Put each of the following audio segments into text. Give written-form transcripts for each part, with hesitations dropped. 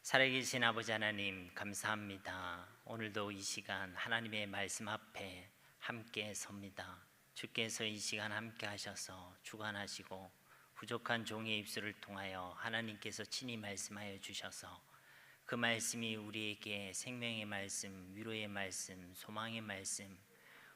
살아계신 아버지 하나님 감사합니다. 오늘도 이 시간 하나님의 말씀 앞에 함께 섭니다. 주께서 이 시간 함께 하셔서 주관하시고 부족한 종의 입술을 통하여 하나님께서 친히 말씀하여 주셔서 그 말씀이 우리에게 생명의 말씀, 위로의 말씀, 소망의 말씀,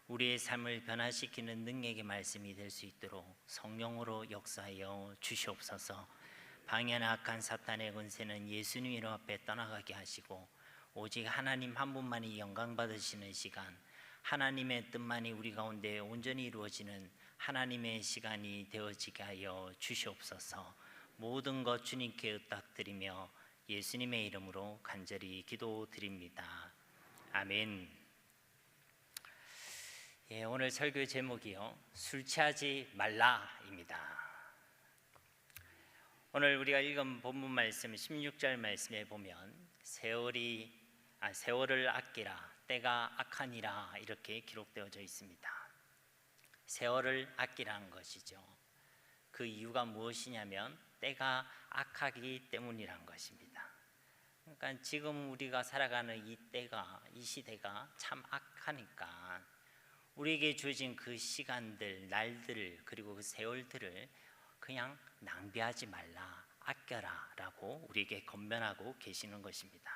우리의 삶을 변화시키는 능력의 말씀이 될 수 있도록 성령으로 역사하여 주시옵소서. 방해나 악한 사탄의 권세는 예수님 이름 앞에 떠나가게 하시고 오직 하나님 한 분만이 영광 받으시는 시간, 하나님의 뜻만이 우리 가운데 온전히 이루어지는 하나님의 시간이 되어지게 하여 주시옵소서. 모든 것 주님께 의탁드리며 예수님의 이름으로 간절히 기도드립니다. 아멘. 오늘 설교 제목이요, 술 취하지 말라입니다. 오늘 우리가 읽은 본문 말씀 16절 말씀에 보면 세월을 아끼라, 때가 악하니라 이렇게 기록되어져 있습니다. 세월을 아끼라는 것이죠. 그 이유가 무엇이냐면 때가 악하기 때문이란 것입니다. 그러니까 지금 우리가 살아가는 이 때가, 이 시대가 참 악하니까 우리에게 주어진 그 시간들, 날들, 그리고 그 세월들을 그냥 낭비하지 말라, 아껴라 라고 우리에게 권면하고 계시는 것입니다.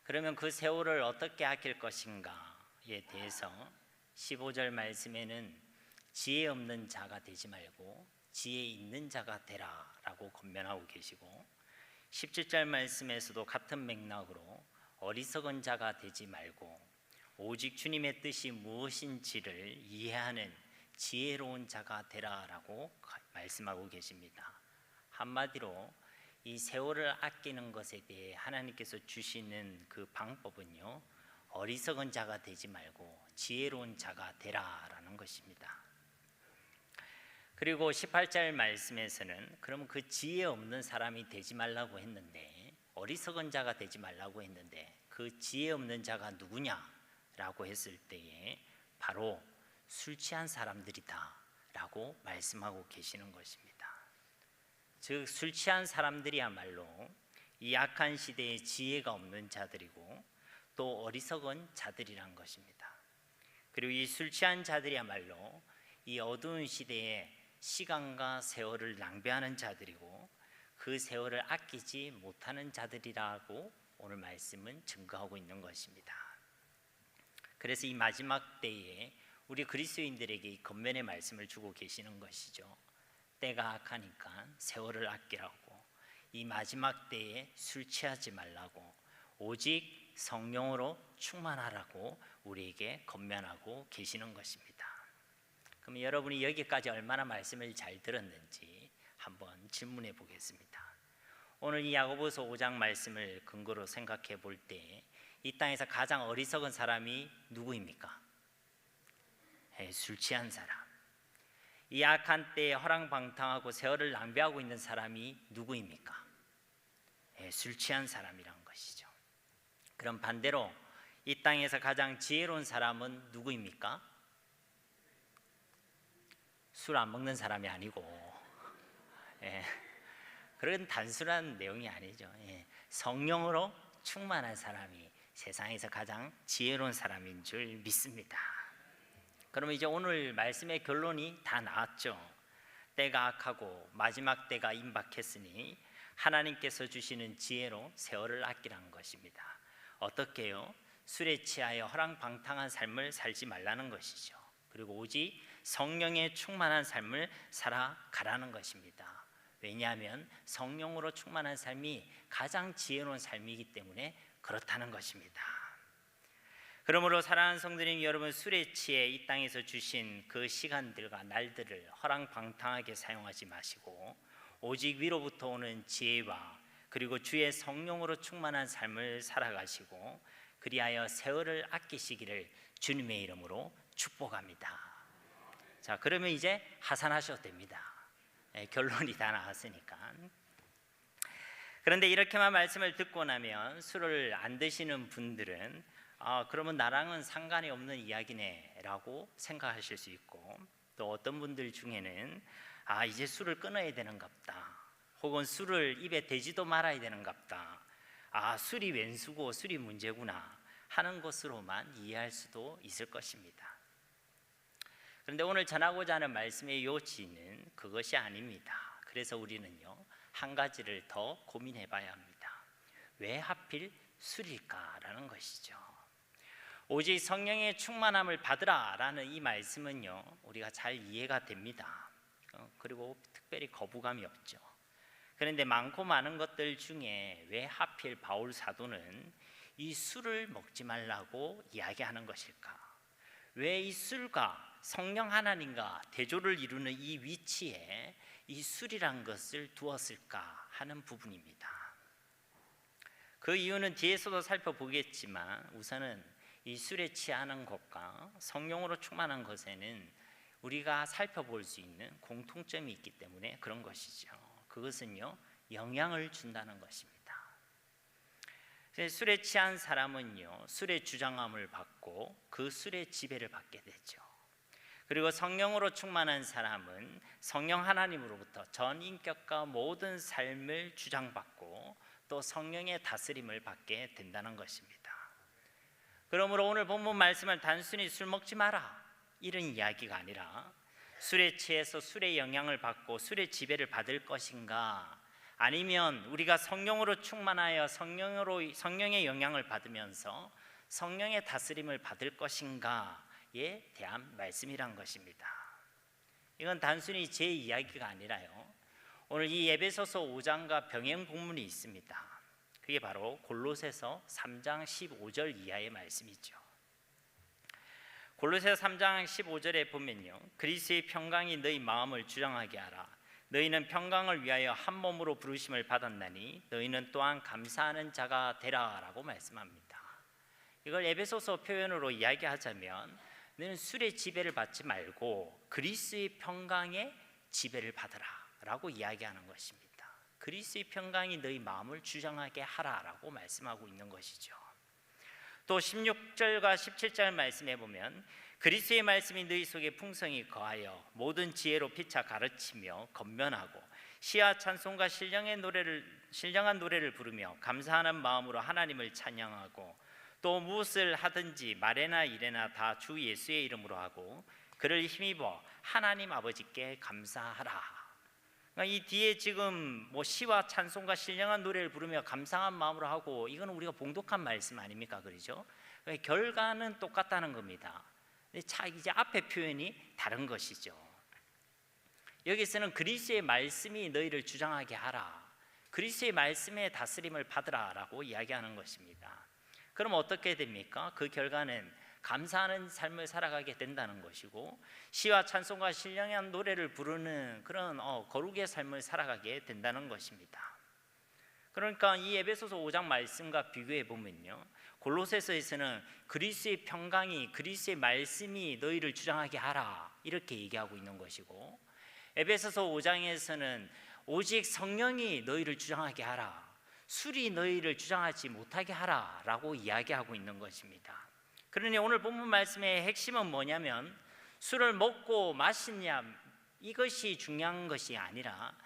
그러면 그 세월을 어떻게 아낄 것인가에 대해서 15절 말씀에는 지혜 없는 자가 되지 말고 지혜 있는 자가 되라 라고 권면하고 계시고, 17절 말씀에서도 같은 맥락으로 어리석은 자가 되지 말고 오직 주님의 뜻이 무엇인지를 이해하는 지혜로운 자가 되라라고 말씀하고 계십니다. 한마디로 이 세월을 아끼는 것에 대해 하나님께서 주시는 그 방법은요, 어리석은 자가 되지 말고 지혜로운 자가 되라라는 것입니다. 그리고 18절 말씀에서는 그럼 그 지혜 없는 사람이 되지 말라고 했는데, 어리석은 자가 되지 말라고 했는데 그 지혜 없는 자가 누구냐라고 했을 때에 바로 술 취한 사람들이다 라고 말씀하고 계시는 것입니다. 즉 술 취한 사람들이야말로 이 악한 시대에 지혜가 없는 자들이고 또 어리석은 자들이란 것입니다. 그리고 이 술 취한 자들이야말로 이 어두운 시대에 시간과 세월을 낭비하는 자들이고 그 세월을 아끼지 못하는 자들이라고 오늘 말씀은 증거하고 있는 것입니다. 그래서 이 마지막 때에 우리 그리스도인들에게 이 권면의 말씀을 주고 계시는 것이죠. 때가 악하니까 세월을 아끼라고, 이 마지막 때에 술 취하지 말라고, 오직 성령으로 충만하라고 우리에게 권면하고 계시는 것입니다. 그럼 여러분이 여기까지 얼마나 말씀을 잘 들었는지 한번 질문해 보겠습니다. 오늘 이 야고보서 5장 말씀을 근거로 생각해 볼 때 이 땅에서 가장 어리석은 사람이 누구입니까? 술 취한 사람. 이 악한 때에 허랑방탕하고 세월을 낭비하고 있는 사람이 누구입니까? 술 취한 사람이란 것이죠. 그럼 반대로 이 땅에서 가장 지혜로운 사람은 누구입니까? 술 안 먹는 사람이 아니고, 그런 단순한 내용이 아니죠. 성령으로 충만한 사람이 세상에서 가장 지혜로운 사람인 줄 믿습니다. 그러면 이제 오늘 말씀의 결론이 다 나왔죠. 때가 악하고 마지막 때가 임박했으니 하나님께서 주시는 지혜로 세월을 아끼라는 것입니다. 어떻게요? 술에 취하여 허랑방탕한 삶을 살지 말라는 것이죠. 그리고 오직 성령에 충만한 삶을 살아가라는 것입니다. 왜냐하면 성령으로 충만한 삶이 가장 지혜로운 삶이기 때문에 그렇다는 것입니다. 그러므로 사랑하는 성도님 여러분, 술에 취해 이 땅에서 주신 그 시간들과 날들을 허랑방탕하게 사용하지 마시고 오직 위로부터 오는 지혜와 그리고 주의 성령으로 충만한 삶을 살아가시고 그리하여 세월을 아끼시기를 주님의 이름으로 축복합니다. 자, 그러면 이제 하산하셔도 됩니다. 결론이 다 나왔으니까. 그런데 이렇게만 말씀을 듣고 나면 술을 안 드시는 분들은 그러면 나랑은 상관이 없는 이야기네 라고 생각하실 수 있고, 또 어떤 분들 중에는 이제 술을 끊어야 되는갑다, 혹은 술을 입에 대지도 말아야 되는갑다. 아, 술이 왼수고 술이 문제구나 하는 것으로만 이해할 수도 있을 것입니다. 그런데 오늘 전하고자 하는 말씀의 요지는 그것이 아닙니다. 그래서 우리는요, 한 가지를 더 고민해 봐야 합니다. 왜 하필 술일까라는 것이죠. 오직 성령의 충만함을 받으라 라는 이 말씀은요, 우리가 잘 이해가 됩니다. 그리고 특별히 거부감이 없죠. 그런데 많고 많은 것들 중에 왜 하필 바울 사도는 이 술을 먹지 말라고 이야기하는 것일까? 왜 이 술과 성령 하나님과 대조를 이루는 이 위치에 이 술이란 것을 두었을까 하는 부분입니다. 그 이유는 뒤에서도 살펴보겠지만 우선은 이 술에 취하는 것과 성령으로 충만한 것에는 우리가 살펴볼 수 있는 공통점이 있기 때문에 그런 것이죠. 그것은요, 영향을 준다는 것입니다. 술에 취한 사람은요, 술의 주장함을 받고 그 술의 지배를 받게 되죠. 그리고 성령으로 충만한 사람은 성령 하나님으로부터 전 인격과 모든 삶을 주장받고 또 성령의 다스림을 받게 된다는 것입니다. 그러므로 오늘 본문 말씀을 단순히 술 먹지 마라 이런 이야기가 아니라 술에 취해서 술의 영향을 받고 술의 지배를 받을 것인가, 아니면 우리가 성령으로 충만하여 성령의 영향을 받으면서 성령의 다스림을 받을 것인가에 대한 말씀이란 것입니다. 이건 단순히 제 이야기가 아니라요, 오늘 이 에베소서 5장과 병행 본문이 있습니다. 그게 바로 골로새서 3장 15절 이하의 말씀이죠. 골로새서 3장 15절에 보면요, 그리스도의 평강이 너희 마음을 주장하게 하라. 너희는 평강을 위하여 한 몸으로 부르심을 받았나니 너희는 또한 감사하는 자가 되라 라고 말씀합니다. 이걸 에베소서 표현으로 이야기하자면 너는 술의 지배를 받지 말고 그리스도의 평강의 지배를 받으라 라고 이야기하는 것입니다. 그리스도의 평강이 너희 마음을 주장하게 하라라고 말씀하고 있는 것이죠. 또 16절과 17절 말씀해 보면 그리스도의 말씀이 너희 속에 풍성히 거하여 모든 지혜로 피차 가르치며 건면하고 시와 찬송과 신령한 노래를 부르며 감사하는 마음으로 하나님을 찬양하고 또 무엇을 하든지 말에나 일에나 다 주 예수의 이름으로 하고 그를 힘입어 하나님 아버지께 감사하라. 이 뒤에 지금 시와 찬송과 신령한 노래를 부르며 감사한 마음으로 하고, 이건 우리가 봉독한 말씀 아닙니까? 그렇죠? 결과는 똑같다는 겁니다. 이제 앞에 표현이 다른 것이죠. 여기서는 그리스도의 말씀이 너희를 주장하게 하라, 그리스도의 말씀의 다스림을 받으라라고 이야기하는 것입니다. 그럼 어떻게 됩니까? 그 결과는 감사하는 삶을 살아가게 된다는 것이고 시와 찬송과 신령한 노래를 부르는 그런 거룩의 삶을 살아가게 된다는 것입니다. 그러니까 이 에베소서 5장 말씀과 비교해 보면요, 골로새서에서는 그리스도의 평강이, 그리스도의 말씀이 너희를 주장하게 하라 이렇게 얘기하고 있는 것이고, 에베소서 5장에서는 오직 성령이 너희를 주장하게 하라, 술이 너희를 주장하지 못하게 하라 라고 이야기하고 있는 것입니다. 그러니 오늘 본문 말씀의 핵심은 뭐냐면 술을 먹고 마시냐 이것이 중요한 것이 아니라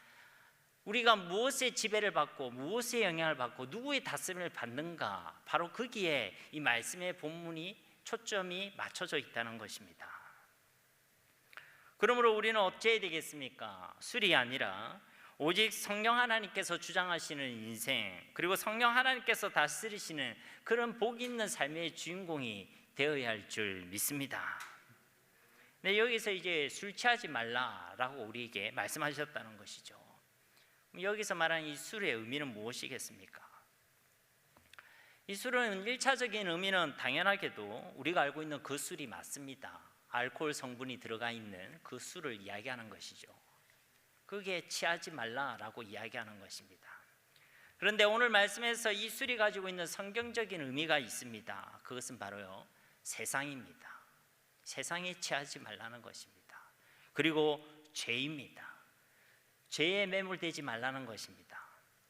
우리가 무엇의 지배를 받고 무엇의 영향을 받고 누구의 다스림을 받는가, 바로 거기에 이 말씀의 본문이 초점이 맞춰져 있다는 것입니다. 그러므로 우리는 어찌해야 되겠습니까? 술이 아니라 오직 성령 하나님께서 주장하시는 인생, 그리고 성령 하나님께서 다스리시는 그런 복 있는 삶의 주인공이 되어야 할 줄 믿습니다. 네, 여기서 이제 술 취하지 말라라고 우리에게 말씀하셨다는 것이죠. 여기서 말하는 이 술의 의미는 무엇이겠습니까? 이 술은 1차적인 의미는 당연하게도 우리가 알고 있는 그 술이 맞습니다. 알코올 성분이 들어가 있는 그 술을 이야기하는 것이죠. 그게 취하지 말라라고 이야기하는 것입니다. 그런데 오늘 말씀에서 이 술이 가지고 있는 성경적인 의미가 있습니다. 그것은 바로요, 세상입니다. 세상에 취하지 말라는 것입니다. 그리고 죄입니다. 죄에 매몰되지 말라는 것입니다.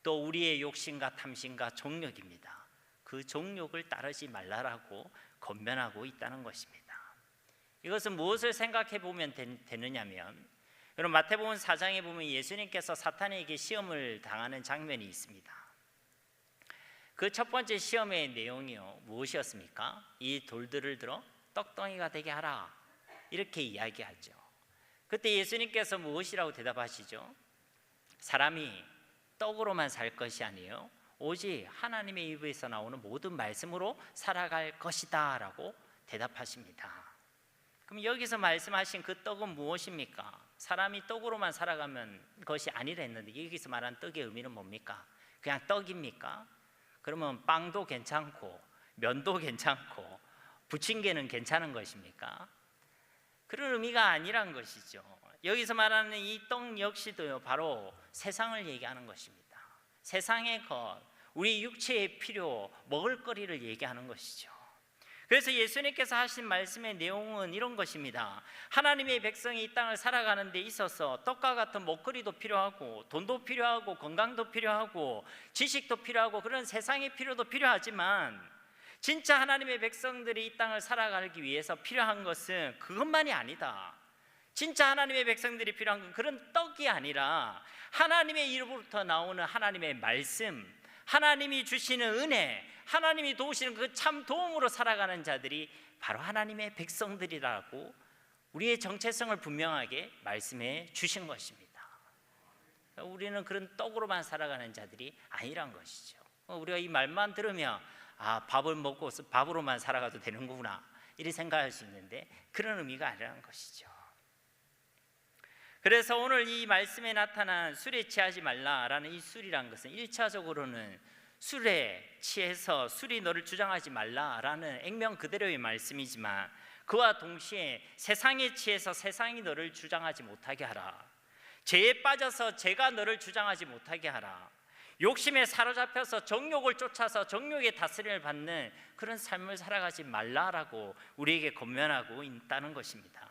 또 우리의 욕심과 탐심과 정욕입니다. 그 정욕을 따르지 말라라고 권면하고 있다는 것입니다. 이것은 무엇을 생각해 보면 되느냐면 여러분 마태복음 4장에 보면 예수님께서 사탄에게 시험을 당하는 장면이 있습니다. 그 첫 번째 시험의 내용이요 무엇이었습니까? 이 돌들을 들어 떡덩이가 되게 하라 이렇게 이야기하죠. 그때 예수님께서 무엇이라고 대답하시죠? 사람이 떡으로만 살 것이 아니에요 오직 하나님의 입에서 나오는 모든 말씀으로 살아갈 것이다 라고 대답하십니다. 그럼 여기서 말씀하신 그 떡은 무엇입니까? 사람이 떡으로만 살아가면 것이 아니라 했는데 여기서 말한 떡의 의미는 뭡니까? 그냥 떡입니까? 그러면 빵도 괜찮고 면도 괜찮고 부침개는 괜찮은 것입니까? 그런 의미가 아니란 것이죠. 여기서 말하는 이 떡 역시도요 바로 세상을 얘기하는 것입니다. 세상의 것, 우리 육체의 필요, 먹을거리를 얘기하는 것이죠. 그래서 예수님께서 하신 말씀의 내용은 이런 것입니다. 하나님의 백성이 이 땅을 살아가는 데 있어서 떡과 같은 먹거리도 필요하고 돈도 필요하고 건강도 필요하고 지식도 필요하고 그런 세상의 필요도 필요하지만 진짜 하나님의 백성들이 이 땅을 살아가기 위해서 필요한 것은 그것만이 아니다. 진짜 하나님의 백성들이 필요한 건 그런 떡이 아니라 하나님의 입으로부터 나오는 하나님의 말씀, 하나님이 주시는 은혜, 하나님이 도우시는 그 참 도움으로 살아가는 자들이 바로 하나님의 백성들이라고 우리의 정체성을 분명하게 말씀해 주신 것입니다. 우리는 그런 떡으로만 살아가는 자들이 아니란 것이죠. 우리가 이 말만 들으면 밥을 먹고 밥으로만 살아가도 되는 거구나 이렇게 생각할 수 있는데 그런 의미가 아니라는 것이죠. 그래서 오늘 이 말씀에 나타난 술에 취하지 말라라는 이 술이란 것은 1차적으로는 술에 취해서 술이 너를 주장하지 말라라는 액면 그대로의 말씀이지만 그와 동시에 세상에 취해서 세상이 너를 주장하지 못하게 하라. 죄에 빠져서 죄가 너를 주장하지 못하게 하라. 욕심에 사로잡혀서 정욕을 쫓아서 정욕의 다스림을 받는 그런 삶을 살아가지 말라라고 우리에게 권면하고 있다는 것입니다.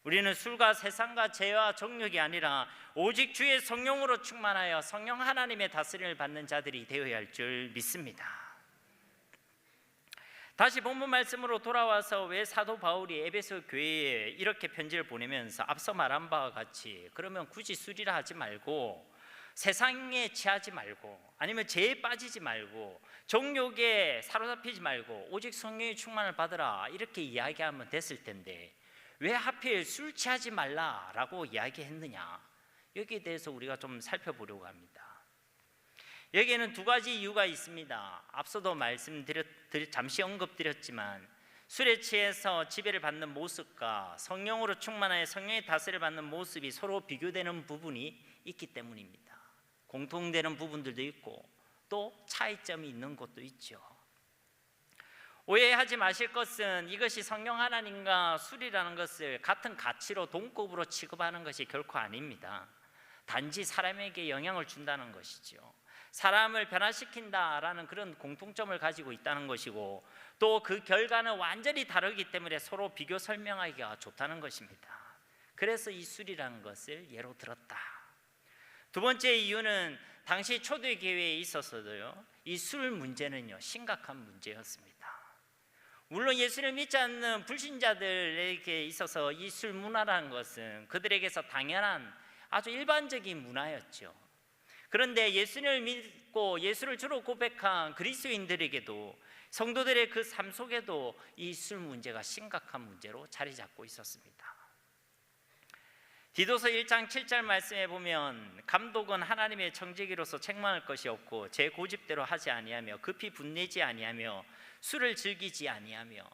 우리는 술과 세상과 죄와 정욕이 아니라 오직 주의 성령으로 충만하여 성령 하나님의 다스림을 받는 자들이 되어야 할 줄 믿습니다. 다시 본문 말씀으로 돌아와서 왜 사도 바울이 에베소 교회에 이렇게 편지를 보내면서 앞서 말한 바와 같이 그러면 굳이 술이라 하지 말고 세상에 취하지 말고 아니면 죄에 빠지지 말고 정욕에 사로잡히지 말고 오직 성령의 충만을 받으라 이렇게 이야기하면 됐을 텐데 왜 하필 술 취하지 말라라고 이야기했느냐? 여기에 대해서 우리가 좀 살펴보려고 합니다. 여기에는 두 가지 이유가 있습니다. 앞서도 잠시 언급드렸지만 술에 취해서 지배를 받는 모습과 성령으로 충만하여 성령의 다스림을 받는 모습이 서로 비교되는 부분이 있기 때문입니다. 공통되는 부분들도 있고 또 차이점이 있는 것도 있죠. 오해하지 마실 것은 이것이 성령 하나님과 술이라는 것을 같은 가치로 동급으로 취급하는 것이 결코 아닙니다. 단지 사람에게 영향을 준다는 것이죠. 사람을 변화시킨다라는 그런 공통점을 가지고 있다는 것이고 또 그 결과는 완전히 다르기 때문에 서로 비교 설명하기가 좋다는 것입니다. 그래서 이 술이라는 것을 예로 들었다. 두 번째 이유는 당시 초대교회에 있어서도요 이 술 문제는요 심각한 문제였습니다. 물론 예수를 믿지 않는 불신자들에게 있어서 이 술 문화라는 것은 그들에게서 당연한 아주 일반적인 문화였죠. 그런데 예수를 믿고 예수를 주로 고백한 그리스도인들에게도 성도들의 그 삶 속에도 이 술 문제가 심각한 문제로 자리 잡고 있었습니다. 디도서 1장 7절 말씀에 보면 감독은 하나님의 청지기로서 책망할 것이 없고 제 고집대로 하지 아니하며 급히 분내지 아니하며 술을 즐기지 아니하며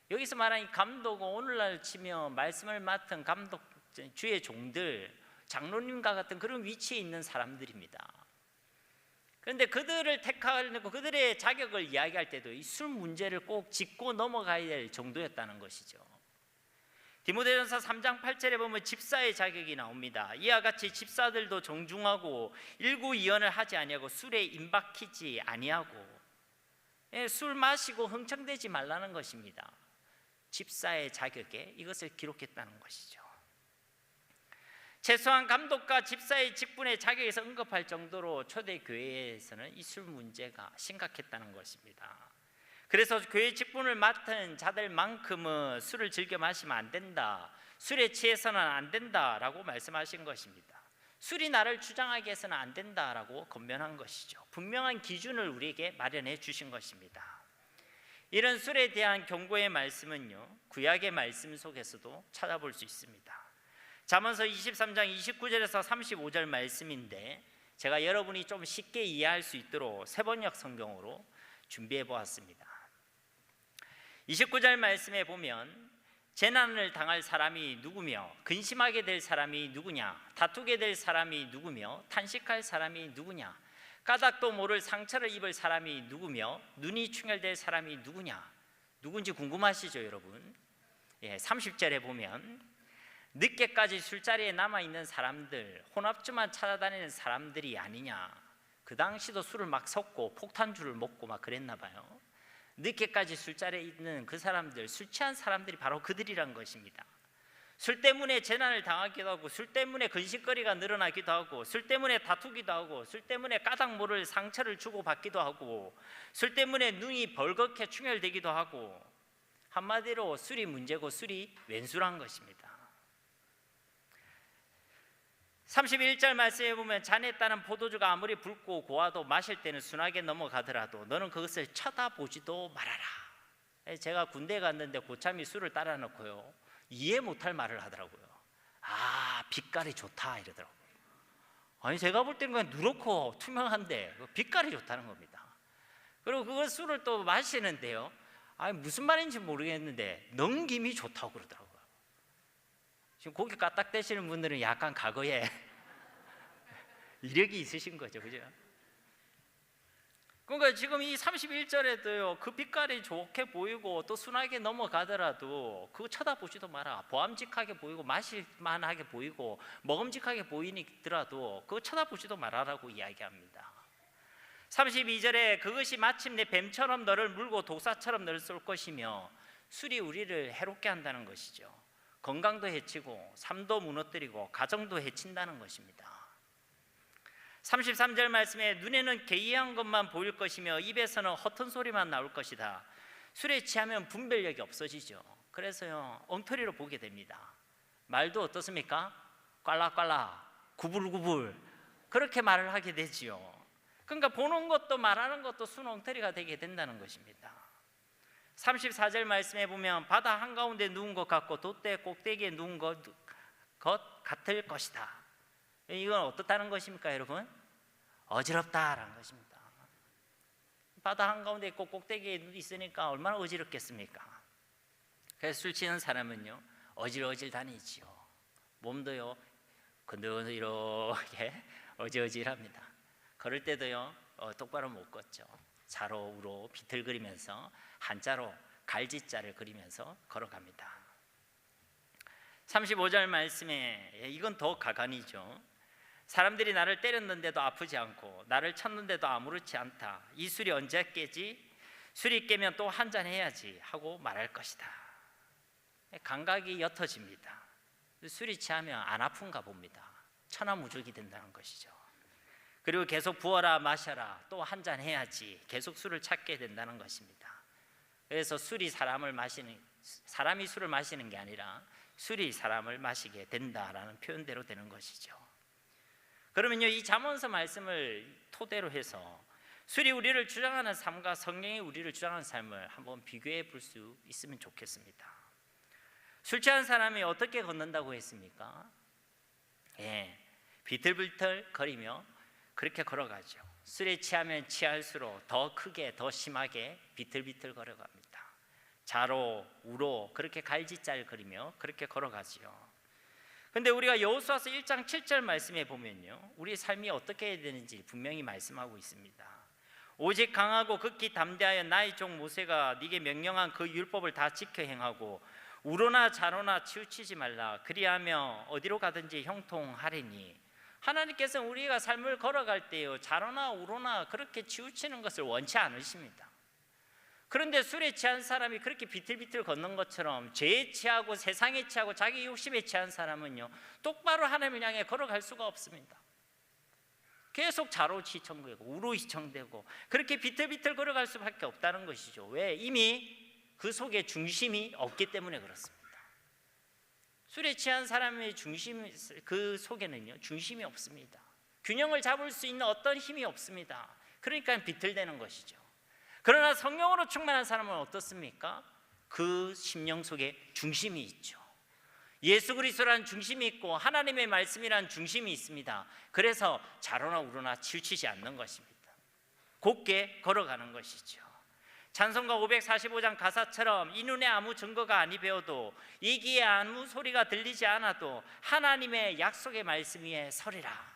여기서 말하는 이 감독은 오늘날 치며 말씀을 맡은 감독 주의 종들 장로님과 같은 그런 위치에 있는 사람들입니다. 그런데 그들을 택하고 그들의 자격을 이야기할 때도 이 술 문제를 꼭 짚고 넘어가야 될 정도였다는 것이죠. 디모데전서 3장 8절에 보면 집사의 자격이 나옵니다. 이와 같이 집사들도 정중하고 일구이연을 하지 아니하고 술에 임박히지 아니하고 술 마시고 흥청대지 말라는 것입니다. 집사의 자격에 이것을 기록했다는 것이죠. 최소한 감독과 집사의 직분의 자격에서 언급할 정도로 초대교회에서는 이 술 문제가 심각했다는 것입니다. 그래서 교회 직분을 맡은 자들만큼은 술을 즐겨 마시면 안 된다, 술에 취해서는 안 된다라고 말씀하신 것입니다. 술이 나를 주장하게 해서는 안 된다라고 권면한 것이죠. 분명한 기준을 우리에게 마련해 주신 것입니다. 이런 술에 대한 경고의 말씀은요, 구약의 말씀 속에서도 찾아볼 수 있습니다. 잠언서 23장 29절에서 35절 말씀인데, 제가 여러분이 좀 쉽게 이해할 수 있도록 세번역 성경으로 준비해 보았습니다. 29절 말씀에 보면, 재난을 당할 사람이 누구며 근심하게 될 사람이 누구냐, 다투게 될 사람이 누구며 탄식할 사람이 누구냐, 까닭도 모를 상처를 입을 사람이 누구며 눈이 충혈될 사람이 누구냐. 누군지 궁금하시죠, 여러분? 30절에 보면, 늦게까지 술자리에 남아있는 사람들, 혼합주만 찾아다니는 사람들이 아니냐. 그 당시도 술을 막 섞고 폭탄주를 먹고 막 그랬나 봐요. 늦게까지 술자리에 있는 그 사람들, 술 취한 사람들이 바로 그들이란 것입니다. 술 때문에 재난을 당하기도 하고, 술 때문에 근심거리가 늘어나기도 하고, 술 때문에 다투기도 하고, 술 때문에 까닭 모를 상처를 주고받기도 하고, 술 때문에 눈이 벌겋게 충혈되기도 하고, 한마디로 술이 문제고 술이 왼수란 것입니다. 31절 말씀에 보면, 잔에 따른 포도주가 아무리 붉고 고와도 마실 때는 순하게 넘어가더라도 너는 그것을 쳐다보지도 말아라. 제가 군대에 갔는데 고참이 술을 따라 놓고요, 이해 못할 말을 하더라고요. 아, 빛깔이 좋다 이러더라고요. 아니, 제가 볼 때는 그냥 누렇고 투명한데 빛깔이 좋다는 겁니다. 그리고 그걸 술을 또 마시는데요, 아니, 무슨 말인지 모르겠는데 넘김이 좋다고 그러더라고요. 지금 고기 까딱대시는 분들은 약간 과거에 이력이 있으신 거죠, 그죠? 그러니까 지금 이 31절에도요, 그 빛깔이 좋게 보이고 또 순하게 넘어가더라도 그거 쳐다보지도 마라. 보암직하게 보이고 마실만하게 보이고 먹음직하게 보이더라도 그거 쳐다보지도 말아라고 이야기합니다. 32절에 그것이 마침내 뱀처럼 너를 물고 독사처럼 너를 쏠 것이며, 술이 우리를 해롭게 한다는 것이죠. 건강도 해치고 삶도 무너뜨리고 가정도 해친다는 것입니다. 33절 말씀에 눈에는 개이한 것만 보일 것이며 입에서는 허튼 소리만 나올 것이다. 술에 취하면 분별력이 없어지죠. 그래서요, 엉터리로 보게 됩니다. 말도 어떻습니까? 꽐라꽐라, 구불구불, 그렇게 말을 하게 되지요. 그러니까 보는 것도 말하는 것도 순엉터리가 되게 된다는 것입니다. 34절 말씀에 보면, 바다 한가운데 누운 것 같고 돛대 꼭대기에 누운 것 같을 것이다. 이건 어떻다는 것입니까, 여러분? 어지럽다라는 것입니다. 바다 한가운데 있고 꼭대기에 있으니까 얼마나 어지럽겠습니까? 그래서 술 취는 사람은요, 어질어질 다니지요. 몸도요, 건드이렇게 어지어질합니다. 걸을 때도요, 똑바로 못 걷죠. 좌로 우로 비틀거리면서 한자로 갈지자를 그리면서 걸어갑니다. 35절 말씀에, 이건 더 가관이죠. 사람들이 나를 때렸는데도 아프지 않고 나를 쳤는데도 아무렇지 않다. 이 술이 언제 깨지? 술이 깨면 또 한잔 해야지 하고 말할 것이다. 감각이 옅어집니다. 술이 취하면 안 아픈가 봅니다. 천하무적이 된다는 것이죠. 그리고 계속 부어라 마셔라, 또 한잔 해야지, 계속 술을 찾게 된다는 것입니다. 그래서 사람이 술을 마시는 게 아니라 술이 사람을 마시게 된다라는 표현대로 되는 것이죠. 그러면요, 이 잠언서 말씀을 토대로 해서 술이 우리를 주장하는 삶과 성경이 우리를 주장하는 삶을 한번 비교해 볼 수 있으면 좋겠습니다. 술 취한 사람이 어떻게 걷는다고 했습니까? 비틀비틀 거리며 그렇게 걸어가죠. 술에 취하면 취할수록 더 크게 더 심하게 비틀비틀 걸어갑니다. 좌로 우로 그렇게 갈지자를 그리며 그렇게 걸어가지요. 근데 우리가 여호수아서 1장 7절 말씀에 보면요, 우리의 삶이 어떻게 해야 되는지 분명히 말씀하고 있습니다. 오직 강하고 극히 담대하여 나의 종 모세가 네게 명령한 그 율법을 다 지켜 행하고 우로나 좌로나 치우치지 말라. 그리하며 어디로 가든지 형통하리니. 하나님께서는 우리가 삶을 걸어갈 때요, 좌로나 우로나 그렇게 치우치는 것을 원치 않으십니다. 그런데 술에 취한 사람이 그렇게 비틀비틀 걷는 것처럼 죄에 취하고 세상에 취하고 자기 욕심에 취한 사람은요, 똑바로 하나님을 향해 걸어갈 수가 없습니다. 계속 좌로 시청되고 우로 시청되고 그렇게 비틀비틀 걸어갈 수밖에 없다는 것이죠. 왜? 이미 그 속에 중심이 없기 때문에 그렇습니다. 술에 취한 사람의 그 속에는요 중심이 없습니다. 균형을 잡을 수 있는 어떤 힘이 없습니다. 그러니까 비틀대는 것이죠. 그러나 성령으로 충만한 사람은 어떻습니까? 그 심령 속에 중심이 있죠. 예수 그리스도라는 중심이 있고 하나님의 말씀이라는 중심이 있습니다. 그래서 좌로나 우로나 치우치지 않는 것입니다. 곧게 걸어가는 것이죠. 찬송가 545장 가사처럼 이 눈에 아무 증거가 아니 배어도 이 귀에 아무 소리가 들리지 않아도 하나님의 약속의 말씀 위에 서리라.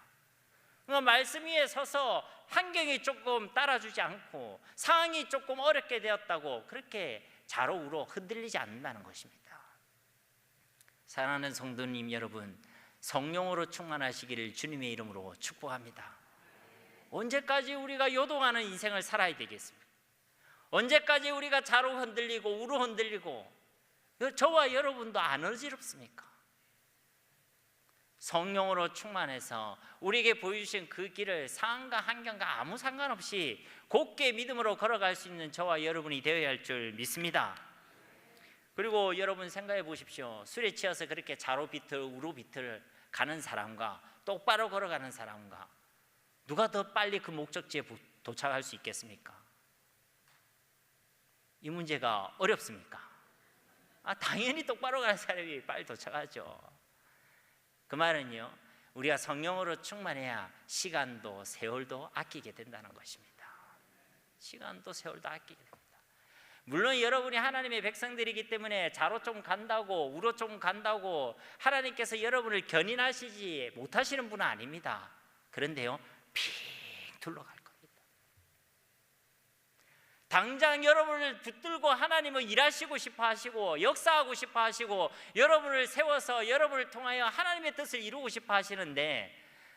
말씀 위에 서서 환경이 조금 따라주지 않고 상황이 조금 어렵게 되었다고 그렇게 좌로 우로 흔들리지 않는다는 것입니다. 사랑하는 성도님 여러분, 성령으로 충만하시기를 주님의 이름으로 축복합니다. 언제까지 우리가 요동하는 인생을 살아야 되겠습니까? 언제까지 우리가 좌로 흔들리고 우로 흔들리고 저와 여러분도 안 어지럽습니까? 성령으로 충만해서 우리에게 보여주신 그 길을 상황과 환경과 아무 상관없이 곧게 믿음으로 걸어갈 수 있는 저와 여러분이 되어야 할 줄 믿습니다. 그리고 여러분 생각해 보십시오. 술에 취해서 그렇게 좌로 비틀 우로 비틀 가는 사람과 똑바로 걸어가는 사람과 누가 더 빨리 그 목적지에 도착할 수 있겠습니까? 이 문제가 어렵습니까? 당연히 똑바로 가는 사람이 빨리 도착하죠. 그 말은요, 우리가 성령으로 충만해야 시간도 세월도 아끼게 된다는 것입니다. 시간도 세월도 아끼게 됩니다. 물론 여러분이 하나님의 백성들이기 때문에 좌로 좀 간다고 우로 좀 간다고 하나님께서 여러분을 견인하시지 못하시는 분은 아닙니다. 그런데요, 핑 둘러갈 겁니다. 당장 여러분을 붙들고 하나님은 일하시고 싶어 하시고 역사하고 싶어 하시고 여러분을 세워서 여러분을 통하여 하나님의 뜻을 이루고 싶어 하시는데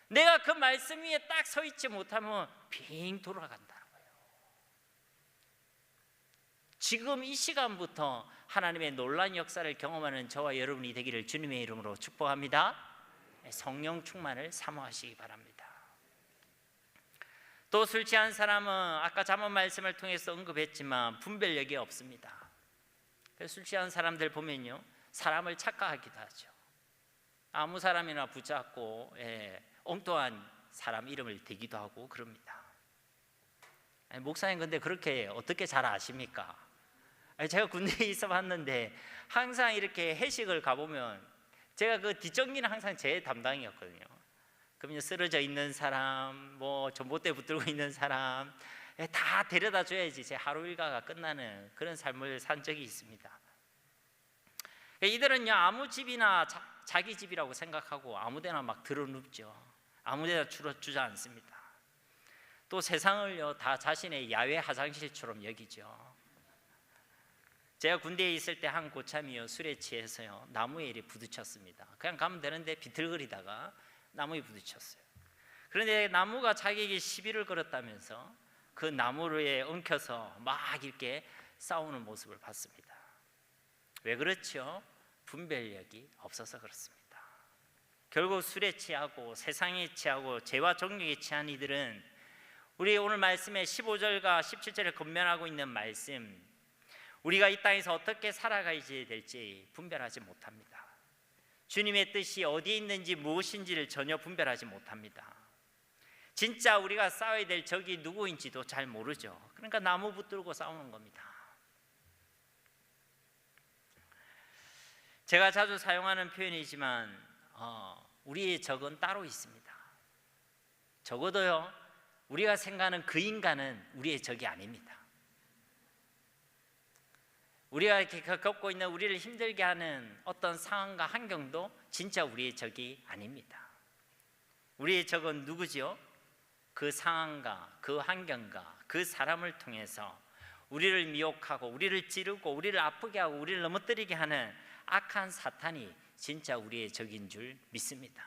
내가 그 말씀 위에 딱 서 있지 못하면 빙 돌아간다는 거예요. 지금 이 시간부터 하나님의 놀라운 역사를 경험하는 저와 여러분이 되기를 주님의 이름으로 축복합니다. 성령 충만을 사모하시기 바랍니다. 또 술 취한 사람은 아까 잠언 말씀을 통해서 언급했지만 분별력이 없습니다. 술 취한 사람들 보면요, 사람을 착각하기도 하죠. 아무 사람이나 붙잡고 엉뚱한 사람 이름을 대기도 하고 그럽니다. 목사님 근데 그렇게 어떻게 잘 아십니까? 제가 군대에 있어 봤는데 항상 이렇게 회식을 가보면 제가 그 뒷정리는 항상 제 담당이었거든요. 그러면 쓰러져 있는 사람, 뭐 전봇대 붙들고 있는 사람 다 데려다 줘야지 제 하루 일과가 끝나는 그런 삶을 산 적이 있습니다. 이들은요, 아무 집이나 자기 집이라고 생각하고 아무데나 막 들어눕죠. 아무데나 주저 않습니다. 또 세상을요 다 자신의 야외 화장실처럼 여기죠. 제가 군대에 있을 때 한 고참이요 술에 취해서요 나무에 이렇게 부딪혔습니다. 그냥 가면 되는데 비틀거리다가 나무에 부딪혔어요. 그런데 나무가 자기에게 시비를 걸었다면서 그 나무에 엉켜서 막 이렇게 싸우는 모습을 봤습니다. 왜 그렇죠? 분별력이 없어서 그렇습니다. 결국 술에 취하고 세상에 취하고 죄와 정욕에 취한 이들은 우리 오늘 말씀의 15절과 17절에 건면하고 있는 말씀, 우리가 이 땅에서 어떻게 살아가야 될지 분별하지 못합니다. 주님의 뜻이 어디에 있는지 무엇인지를 전혀 분별하지 못합니다. 진짜 우리가 싸워야 될 적이 누구인지도 잘 모르죠. 그러니까 나무 붙들고 싸우는 겁니다. 제가 자주 사용하는 표현이지만 우리의 적은 따로 있습니다. 적어도요 우리가 생각하는 그 인간은 우리의 적이 아닙니다. 우리가 이렇게 겪고 있는 우리를 힘들게 하는 어떤 상황과 환경도 진짜 우리의 적이 아닙니다. 우리의 적은 누구지요? 그 상황과 그 환경과 그 사람을 통해서 우리를 미혹하고 우리를 찌르고 우리를 아프게 하고 우리를 넘어뜨리게 하는 악한 사탄이 진짜 우리의 적인 줄 믿습니다.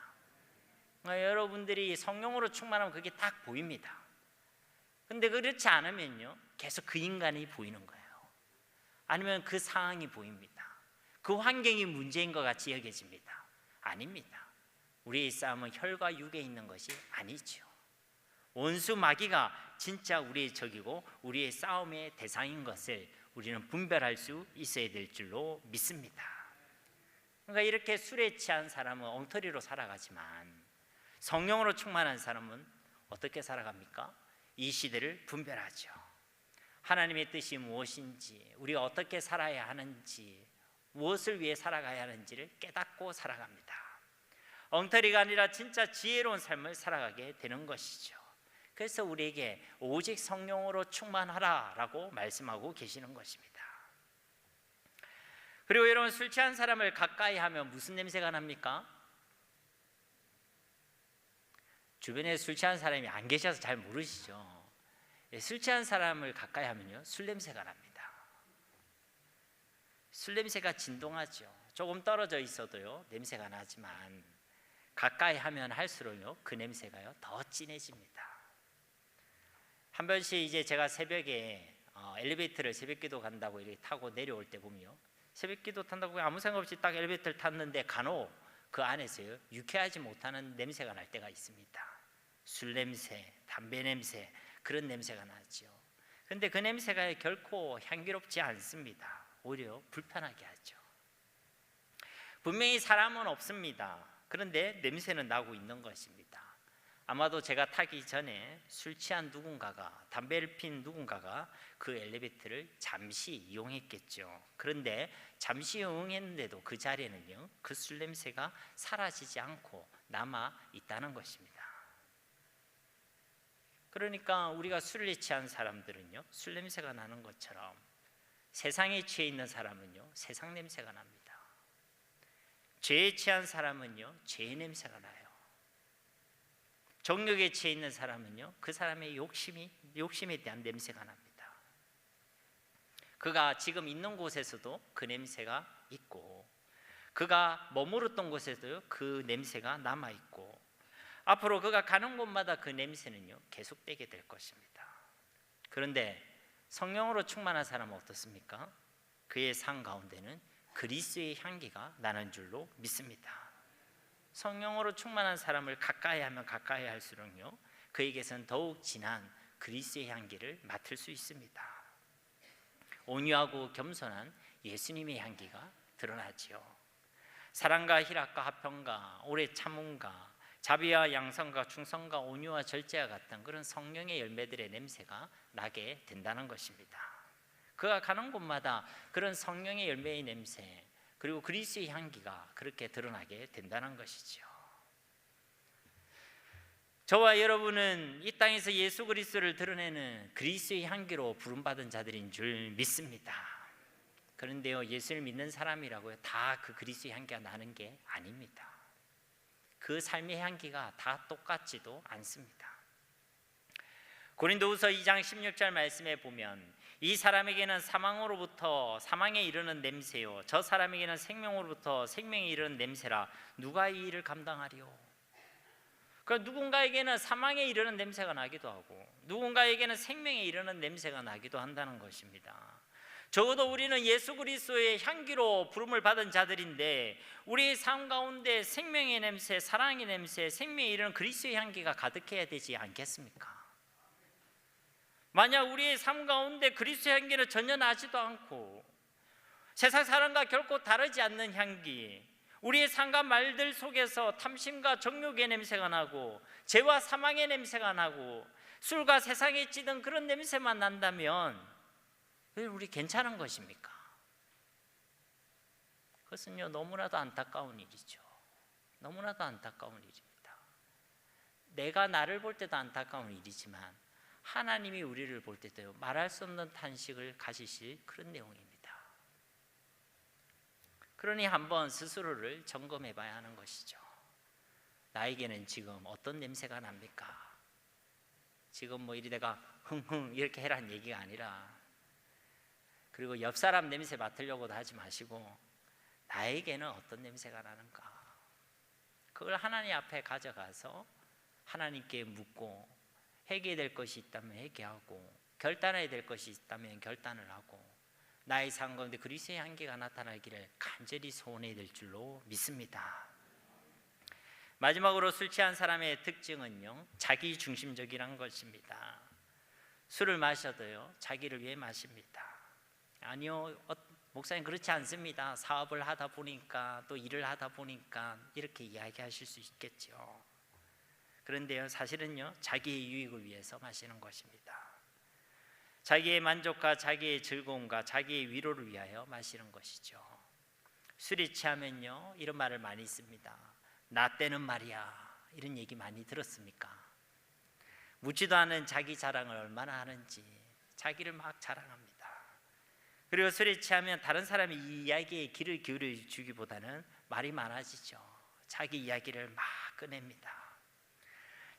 여러분들이 성령으로 충만하면 그게 딱 보입니다. 근데 그렇지 않으면요 계속 그 인간이 보이는 거예요. 아니면 그 상황이 보입니다. 그 환경이 문제인 것 같이 여겨집니다. 아닙니다. 우리의 싸움은 혈과 육에 있는 것이 아니죠. 원수 마귀가 진짜 우리의 적이고 우리의 싸움의 대상인 것을 우리는 분별할 수 있어야 될 줄로 믿습니다. 그러니까 이렇게 술에 취한 사람은 엉터리로 살아가지만 성령으로 충만한 사람은 어떻게 살아갑니까? 이 시대를 분별하죠. 하나님의 뜻이 무엇인지, 우리가 어떻게 살아야 하는지, 무엇을 위해 살아가야 하는지를 깨닫고 살아갑니다. 엉터리가 아니라 진짜 지혜로운 삶을 살아가게 되는 것이죠. 그래서 우리에게 오직 성령으로 충만하라라고 말씀하고 계시는 것입니다. 그리고 여러분, 술 취한 사람을 가까이 하면 무슨 냄새가 납니까? 주변에 술 취한 사람이 안 계셔서 잘 모르시죠. 술 취한 사람을 가까이 하면요, 술 냄새가 납니다. 술 냄새가 진동하죠. 조금 떨어져 있어도요 냄새가 나지만 가까이 하면 할수록요 그 냄새가요 더 진해집니다. 한 번씩 이제 제가 새벽에 엘리베이터를 새벽기도 간다고 이렇게 타고 내려올 때 보면요, 새벽기도 탄다고 아무 생각 없이 딱 엘리베이터를 탔는데 간혹 그 안에서요 유쾌하지 못하는 냄새가 날 때가 있습니다. 술 냄새, 담배 냄새, 그런 냄새가 나죠. 그런데 그 냄새가 결코 향기롭지 않습니다. 오히려 불편하게 하죠. 분명히 사람은 없습니다. 그런데 냄새는 나고 있는 것입니다. 아마도 제가 타기 전에 술 취한 누군가가, 담배를 핀 누군가가 그 엘리베이터를 잠시 이용했겠죠. 그런데 잠시 이용했는데도 그 자리에는요 그 술 냄새가 사라지지 않고 남아 있다는 것입니다. 그러니까 우리가 술에 취한 사람들은요 술 냄새가 나는 것처럼 세상에 취해 있는 사람은요 세상 냄새가 납니다. 죄에 취한 사람은요 죄의 냄새가 나요. 정욕에 취해 있는 사람은요 그 사람의 욕심에 대한 냄새가 납니다. 그가 지금 있는 곳에서도 그 냄새가 있고, 그가 머무르던 곳에서도 그 냄새가 남아 있고, 앞으로 그가 가는 곳마다 그 냄새는요 계속되게 될 것입니다. 그런데 성령으로 충만한 사람은 어떻습니까? 그의 삶 가운데는 그리스도의 향기가 나는 줄로 믿습니다. 성령으로 충만한 사람을 가까이 하면 가까이 할수록요 그에게서는 더욱 진한 그리스도의 향기를 맡을 수 있습니다. 온유하고 겸손한 예수님의 향기가 드러나지요. 사랑과 희락과 화평과 오래 참음과 자비와 양선과 충성과 온유와 절제와 같은 그런 성령의 열매들의 냄새가 나게 된다는 것입니다. 그가 가는 곳마다 그런 성령의 열매의 냄새, 그리고 그리스도의 향기가 그렇게 드러나게 된다는 것이죠. 저와 여러분은 이 땅에서 예수 그리스도를 드러내는 그리스도의 향기로 부름받은 자들인 줄 믿습니다. 그런데요, 예수를 믿는 사람이라고요 다 그 그리스도의 향기가 나는 게 아닙니다. 그 삶의 향기가 다 똑같지도 않습니다. 고린도후서 2장 16절 말씀에 보면 이 사람에게는 사망으로부터 사망에 이르는 냄새요 저 사람에게는 생명으로부터 생명에 이르는 냄새라 누가 이 일을 감당하리요? 그러니까 누군가에게는 사망에 이르는 냄새가 나기도 하고 누군가에게는 생명에 이르는 냄새가 나기도 한다는 것입니다. 적어도 우리는 예수 그리스도의 향기로 부름을 받은 자들인데 우리의 삶 가운데 생명의 냄새, 사랑의 냄새, 생명에 이르는 그리스도의 향기가 가득해야 되지 않겠습니까? 만약 우리의 삶 가운데 그리스도의 향기는 전혀 나지도 않고 세상 사람과 결코 다르지 않는 향기, 우리의 삶과 말들 속에서 탐심과 정욕의 냄새가 나고 죄와 사망의 냄새가 나고 술과 세상에 찌든 그런 냄새만 난다면 왜 우리 괜찮은 것입니까? 그것은요 너무나도 안타까운 일이죠. 너무나도 안타까운 일입니다. 내가 나를 볼 때도 안타까운 일이지만 하나님이 우리를 볼 때도요 말할 수 없는 탄식을 가지실 그런 내용입니다. 그러니 한번 스스로를 점검해 봐야 하는 것이죠. 나에게는 지금 어떤 냄새가 납니까? 지금 뭐 이리다가 흥흥 이렇게 해라는 얘기가 아니라, 그리고 옆 사람 냄새 맡으려고도 하지 마시고 나에게는 어떤 냄새가 나는가, 그걸 하나님 앞에 가져가서 하나님께 묻고 회개될 것이 있다면 회개하고 결단해야 될 것이 있다면 결단을 하고 나의 삶 가운데 그리스도의 향기가 나타나기를 간절히 소원해야 될 줄로 믿습니다. 마지막으로 술 취한 사람의 특징은요 자기 중심적이란 것입니다. 술을 마셔도요 자기를 위해 마십니다. 아니요 목사님 그렇지 않습니다. 사업을 하다 보니까 또 일을 하다 보니까 이렇게 이야기하실 수 있겠죠. 그런데요, 사실은요, 자기의 유익을 위해서 마시는 것입니다. 자기의 만족과 자기의 즐거움과 자기의 위로를 위하여 마시는 것이죠. 술에 취하면요, 이런 말을 많이 씁니다. 나 때는 말이야, 이런 얘기 많이 들었습니까? 묻지도 않은 자기 자랑을 얼마나 하는지 자기를 막 자랑합니다. 그리고 술에 취하면 다른 사람이 이 이야기에 귀를 기울여 주기보다는 말이 많아지죠. 자기 이야기를 막 꺼냅니다.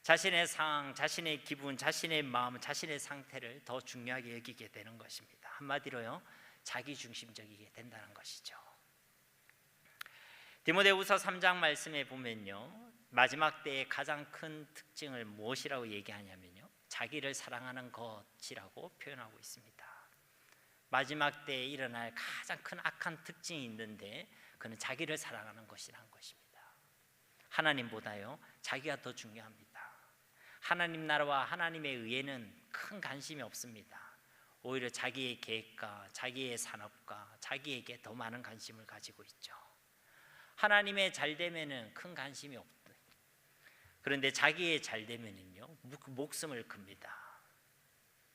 자신의 상황, 자신의 기분, 자신의 마음, 자신의 상태를 더 중요하게 여기게 되는 것입니다. 한마디로요, 자기중심적이게 된다는 것이죠. 디모데후서 3장 말씀에 보면요, 마지막 때의 가장 큰 특징을 무엇이라고 얘기하냐면요, 자기를 사랑하는 것이라고 표현하고 있습니다. 마지막 때에 일어날 가장 큰 악한 특징이 있는데 그는 자기를 사랑하는 것이라는 것입니다. 하나님보다요, 자기가 더 중요합니다. 하나님 나라와 하나님의 의에는 큰 관심이 없습니다. 오히려 자기의 계획과 자기의 산업과 자기에게 더 많은 관심을 가지고 있죠. 하나님의 잘되면은 큰 관심이 없다. 그런데 자기의 잘되면은요, 목숨을 큽니다.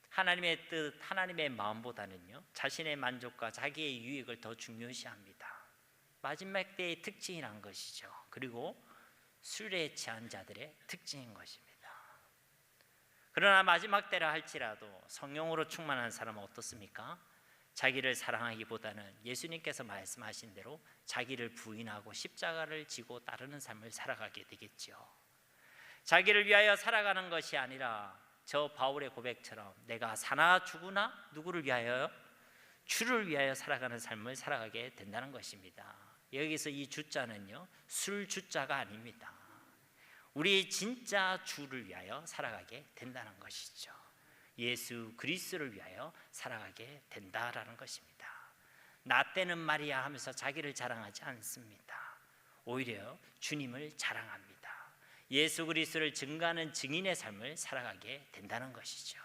하나님의 뜻, 하나님의 마음보다는요, 자신의 만족과 자기의 유익을 더 중요시합니다. 마지막 때의 특징이란 것이죠. 그리고 술에 취한 자들의 특징인 것입니다. 그러나 마지막 때라 할지라도 성령으로 충만한 사람은 어떻습니까? 자기를 사랑하기보다는 예수님께서 말씀하신 대로 자기를 부인하고 십자가를 지고 따르는 삶을 살아가게 되겠죠. 자기를 위하여 살아가는 것이 아니라 저 바울의 고백처럼 내가 사나 죽으나 누구를 위하여요? 주를 위하여 살아가는 삶을 살아가게 된다는 것입니다. 여기서 이 주자는요, 술 주자가 아닙니다. 우리 진짜 주를 위하여 살아가게 된다는 것이죠. 예수 그리스도를 위하여 살아가게 된다라는 것입니다. 나 때는 말이야 하면서 자기를 자랑하지 않습니다. 오히려 주님을 자랑합니다. 예수 그리스도를 증거하는 증인의 삶을 살아가게 된다는 것이죠.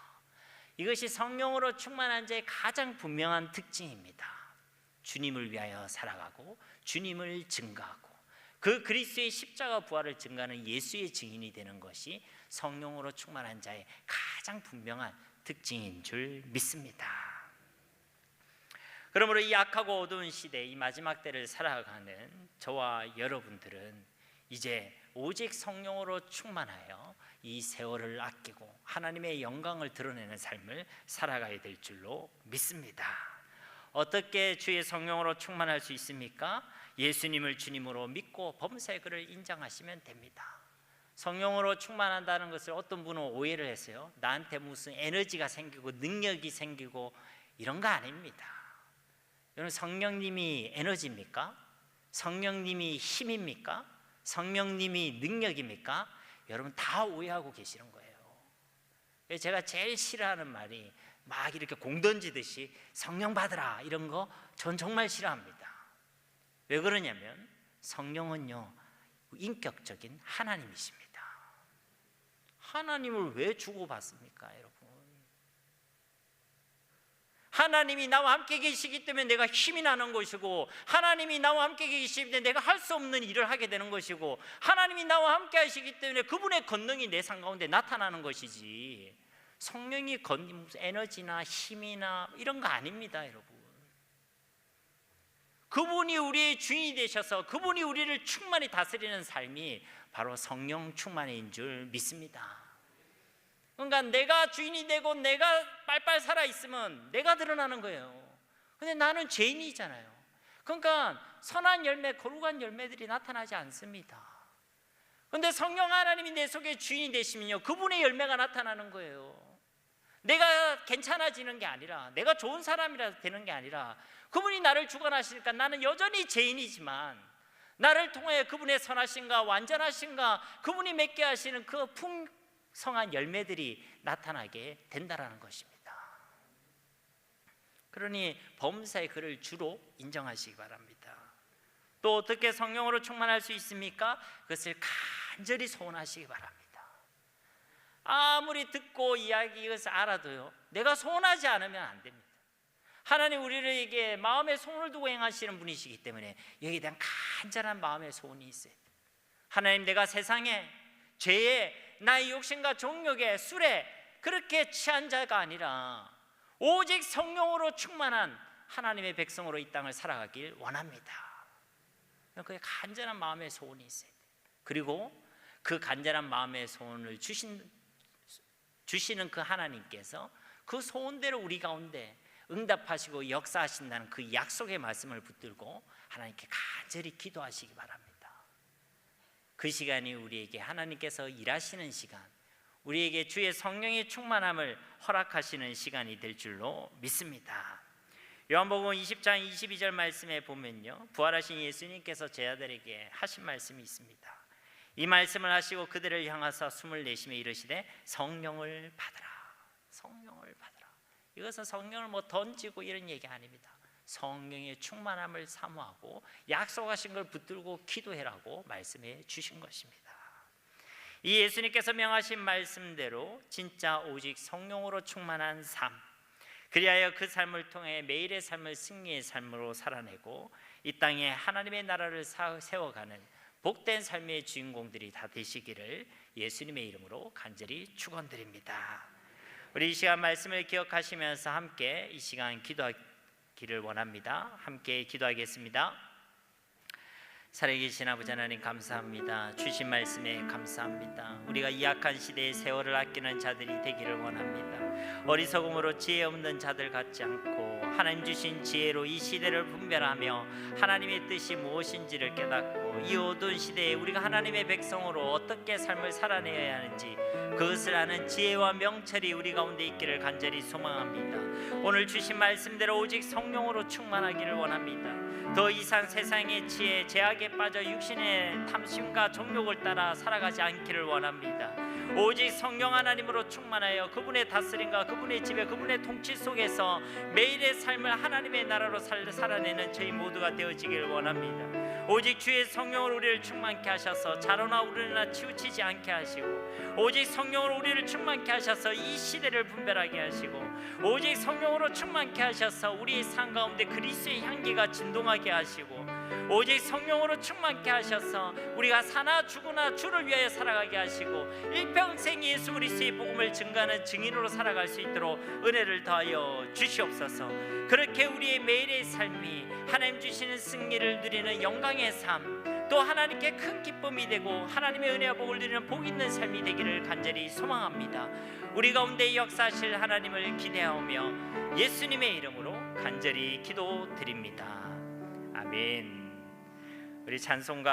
이것이 성령으로 충만한 자의 가장 분명한 특징입니다. 주님을 위하여 살아가고 주님을 증거하고 그 그리스도의 십자가 부활을 증거하는 예수의 증인이 되는 것이 성령으로 충만한 자의 가장 분명한 특징인 줄 믿습니다. 그러므로 이 악하고 어두운 시대, 이 마지막 때를 살아가는 저와 여러분들은 이제 오직 성령으로 충만하여 이 세월을 아끼고 하나님의 영광을 드러내는 삶을 살아가야 될 줄로 믿습니다. 어떻게 주의 성령으로 충만할 수 있습니까? 예수님을 주님으로 믿고 범사의 그를 인정하시면 됩니다. 성령으로 충만한다는 것을 어떤 분은 오해를 했어요. 나한테 무슨 에너지가 생기고 능력이 생기고 이런 거 아닙니다. 여러분, 성령님이 에너지입니까? 성령님이 힘입니까? 성령님이 능력입니까? 여러분, 다 오해하고 계시는 거예요. 제가 제일 싫어하는 말이 막 이렇게 공 던지듯이 성령 받으라 이런 거 전 정말 싫어합니다. 왜 그러냐면 성령은요, 인격적인 하나님이십니다. 하나님을 왜 주고받습니까, 여러분? 하나님이 나와 함께 계시기 때문에 내가 힘이 나는 것이고, 하나님이 나와 함께 계시기 때문에 내가 할 수 없는 일을 하게 되는 것이고, 하나님이 나와 함께 하시기 때문에 그분의 권능이 내 삶 가운데 나타나는 것이지, 성령이 무슨 에너지나 힘이나 이런 거 아닙니다, 여러분. 그분이 우리의 주인이 되셔서 그분이 우리를 충만히 다스리는 삶이 바로 성령 충만인 줄 믿습니다. 그러니까 내가 주인이 되고 내가 빨빨 살아있으면 내가 드러나는 거예요. 근데 나는 죄인이잖아요. 그러니까 선한 열매, 거룩한 열매들이 나타나지 않습니다. 그런데 성령 하나님이 내 속에 주인이 되시면요, 그분의 열매가 나타나는 거예요. 내가 괜찮아지는 게 아니라, 내가 좋은 사람이라 되는 게 아니라, 그분이 나를 주관하시니까 나는 여전히 죄인이지만 나를 통해 그분의 선하심과 완전하심과 그분이 맺게 하시는 그 풍성한 열매들이 나타나게 된다는 것입니다. 그러니 범사의 그를 주로 인정하시기 바랍니다. 또 어떻게 성령으로 충만할 수 있습니까? 그것을 간절히 소원하시기 바랍니다. 아무리 듣고 이야기 이것을 알아도요, 내가 소원하지 않으면 안 됩니다. 하나님 우리에게 마음에 소원을 두고 행하시는 분이시기 때문에 여기에 대한 간절한 마음의 소원이 있어요. 하나님, 내가 세상에 죄에, 나의 욕심과 정욕에, 술에 그렇게 취한 자가 아니라 오직 성령으로 충만한 하나님의 백성으로 이 땅을 살아가길 원합니다. 그의 간절한 마음의 소원이 있어요. 그리고 그 간절한 마음의 소원을 주시는 그 하나님께서 그 소원대로 우리 가운데 응답하시고 역사하신다는 그 약속의 말씀을 붙들고 하나님께 간절히 기도하시기 바랍니다. 그 시간이 우리에게 하나님께서 일하시는 시간, 우리에게 주의 성령의 충만함을 허락하시는 시간이 될 줄로 믿습니다. 요한복음 20장 22절 말씀에 보면요, 부활하신 예수님께서 제자들에게 하신 말씀이 있습니다. 이 말씀을 하시고 그들을 향하사 숨을 내쉬며 이르시되 성령을 받으라. 성령을 받으라. 이것은 성령을 뭐 던지고 이런 얘기 아닙니다. 성령의 충만함을 사모하고 약속하신 걸 붙들고 기도해라고 말씀해 주신 것입니다. 이 예수님께서 명하신 말씀대로 진짜 오직 성령으로 충만한 삶, 그리하여 그 삶을 통해 매일의 삶을 승리의 삶으로 살아내고 이 땅에 하나님의 나라를 세워가는 복된 삶의 주인공들이 다 되시기를 예수님의 이름으로 간절히 축원드립니다. 우리 이 시간 말씀을 기억하시면서 함께 이 시간 기도하기를 원합니다. 함께 기도하겠습니다. 살아계신 아버지 하나님, 감사합니다. 주신 말씀에 감사합니다. 우리가 이 악한 시대의 세월을 아끼는 자들이 되기를 원합니다. 어리석음으로 지혜 없는 자들 같지 않고 하나님 주신 지혜로 이 시대를 분별하며 하나님의 뜻이 무엇인지를 깨닫고 이 어두운 시대에 우리가 하나님의 백성으로 어떻게 삶을 살아내야 하는지 그것을 아는 지혜와 명철이 우리 가운데 있기를 간절히 소망합니다. 오늘 주신 말씀대로 오직 성령으로 충만하기를 원합니다. 더 이상 세상의 지혜, 제약에 빠져 육신의 탐심과 정욕을 따라 살아가지 않기를 원합니다. 오직 성령 하나님으로 충만하여 그분의 다스림과 그분의 지배, 그분의 통치 속에서 매일의 삶을 하나님의 나라로 살아내는 저희 모두가 되어지기를 원합니다. 오직 주의 성령으로 우리를 충만케 하셔서 자로나 우르나 치우치지 않게 하시고, 오직 성령으로 우리를 충만케 하셔서 이 시대를 분별하게 하시고, 오직 성령으로 충만케 하셔서 우리의 삶 가운데 그리스도의 향기가 진동하게 하시고, 오직 성령으로 충만케 하셔서 우리가 사나 죽으나 주를 위하여 살아가게 하시고 일평생 예수 그리스도의 복음을 증거하는 증인으로 살아갈 수 있도록 은혜를 더하여 주시옵소서. 그렇게 우리의 매일의 삶이 하나님 주시는 승리를 누리는 영광의 삶, 또 하나님께 큰 기쁨이 되고 하나님의 은혜와 복을 누리는 복 있는 삶이 되기를 간절히 소망합니다. 우리 가운데 역사하실 하나님을 기대하며 예수님의 이름으로 간절히 기도드립니다. 아멘. 우리 찬송가